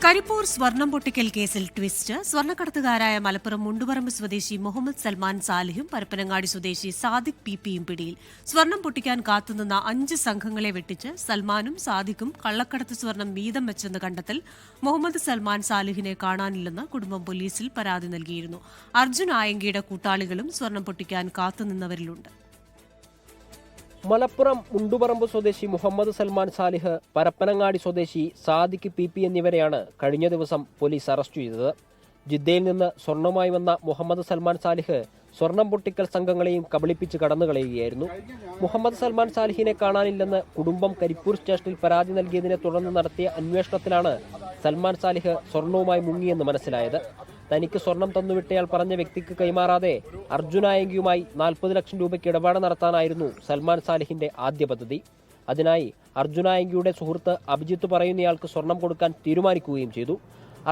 കരിപ്പൂർ സ്വർണം പൊട്ടിക്കൽ കേസിൽ ട്വിസ്റ്റ്. സ്വർണ്ണക്കടത്തുകാരായ മലപ്പുറം മുണ്ടുപറമ്പ് സ്വദേശി മുഹമ്മദ് സൽമാൻ സാലിഹും പരപ്പനങ്ങാടി സ്വദേശി സാദിഖ് പിപിയും പിടിയിൽ. സ്വർണം പൊട്ടിക്കാൻ കാത്തുനിന്ന 5 സംഘങ്ങളെ വെട്ടിച്ച് സൽമാനും സാദിഖും കള്ളക്കടത്ത് സ്വർണം വീതം വെച്ചെന്ന് കണ്ടെത്തൽ. മുഹമ്മദ് സൽമാൻ സാലിഹിനെ കാണാനില്ലെന്ന് കുടുംബം പോലീസിൽ പരാതി നൽകിയിരുന്നു. അർജുൻ ആയങ്കിയുടെ കൂട്ടാളികളും സ്വർണം പൊട്ടിക്കാൻ കാത്തുനിന്നവരിലുണ്ട്. മലപ്പുറം മുണ്ടുപറമ്പ് സ്വദേശി മുഹമ്മദ് സൽമാൻ സാലിഹ്, പരപ്പനങ്ങാടി സ്വദേശി സാദിഖ് പിപി എന്നിവരെയാണ് കഴിഞ്ഞ ദിവസം പോലീസ് അറസ്റ്റ് ചെയ്തത്. ജിദ്ദയിൽ നിന്ന് സ്വർണവുമായി വന്ന മുഹമ്മദ് സൽമാൻ സാലിഹ് സ്വർണം പൊട്ടിക്കൽ സംഘങ്ങളെയും കബളിപ്പിച്ച് കടന്നുകളയുകയായിരുന്നു. മുഹമ്മദ് സൽമാൻ സാലിഹിനെ കാണാനില്ലെന്ന് കുടുംബം കരിപ്പൂർ സ്റ്റേഷനിൽ പരാതി നൽകിയതിനെ തുടർന്ന് നടത്തിയ അന്വേഷണത്തിലാണ് സൽമാൻ സാലിഹ് സ്വർണവുമായി മുങ്ങിയെന്ന് മനസ്സിലായത്. തനിക്ക് സ്വർണം തന്നുവിട്ടയാൾ പറഞ്ഞ വ്യക്തിക്ക് കൈമാറാതെ അർജുനായങ്കിയുമായി 40 ലക്ഷം രൂപയ്ക്ക് ഇടപാട് നടത്താനായിരുന്നു സൽമാൻ സാലിഹിന്റെ ആദ്യ പദ്ധതി. അതിനായി അർജുനായങ്കിയുടെ സുഹൃത്ത് അഭിജിത്ത് പറയുന്നയാൾക്ക് സ്വർണം കൊടുക്കാൻ തീരുമാനിക്കുകയും ചെയ്തു.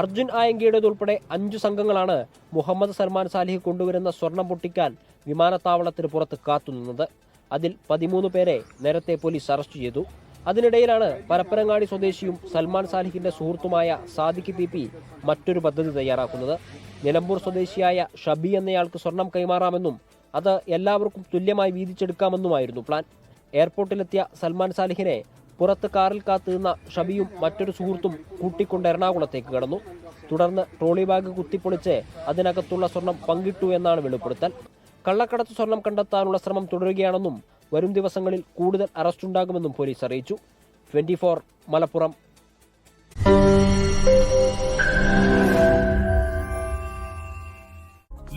അർജുൻ ആയങ്കിയുടേതുൾപ്പെടെ 5 സംഘങ്ങളാണ് മുഹമ്മദ് സൽമാൻ സാലിഹ് കൊണ്ടുവരുന്ന സ്വർണം പൊട്ടിക്കാൻ വിമാനത്താവളത്തിന് പുറത്ത് കാത്തുനിന്നത്. അതിൽ 13 പേരെ നേരത്തെ പോലീസ് അറസ്റ്റ് ചെയ്തു. അതിനിടയിലാണ് പരപ്പനങ്ങാടി സ്വദേശിയും സൽമാൻ സാലിഹിന്റെ സുഹൃത്തുമായ സാദിഖ് പിപി മറ്റൊരു പദ്ധതി തയ്യാറാക്കുന്നത്. നിലമ്പൂർ സ്വദേശിയായ ഷബി എന്നയാൾക്ക് സ്വർണം കൈമാറാമെന്നും അത് എല്ലാവർക്കും തുല്യമായി വീതിച്ചെടുക്കാമെന്നുമായിരുന്നു പ്ലാൻ. എയർപോർട്ടിലെത്തിയ സൽമാൻ സാലിഹിനെ പുറത്ത് കാറിൽ കാത്തുനിന്ന ഷബിയും മറ്റൊരു സുഹൃത്തും കൂട്ടിക്കൊണ്ട് എറണാകുളത്തേക്ക് കടന്നു. തുടർന്ന് ട്രോളി ബാഗ് കുത്തിപ്പൊളിച്ച് അതിനകത്തുള്ള സ്വർണം പങ്കിട്ടു എന്നാണ് വെളിപ്പെടുത്തൽ. കള്ളക്കടത്ത് സ്വർണം കണ്ടെത്താനുള്ള ശ്രമം തുടരുകയാണെന്നും വരും ദിവസങ്ങളിൽ കൂടുതൽ അറസ്റ്റുണ്ടാകുമെന്നും പോലീസ് അറിയിച്ചു. 24 മലപ്പുറം.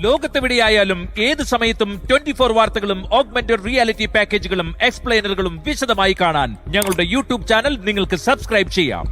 ലോകത്തെവിടെയായാലും ഏത് സമയത്തും 24 വാർത്തകളും ഓഗ്മെന്റഡ് റിയാലിറ്റി പാക്കേജുകളും എക്സ്പ്ലെയിനറുകളും വിശദമായി കാണാൻ ഞങ്ങളുടെ യൂട്യൂബ് ചാനൽ നിങ്ങൾക്ക് സബ്സ്ക്രൈബ് ചെയ്യാം.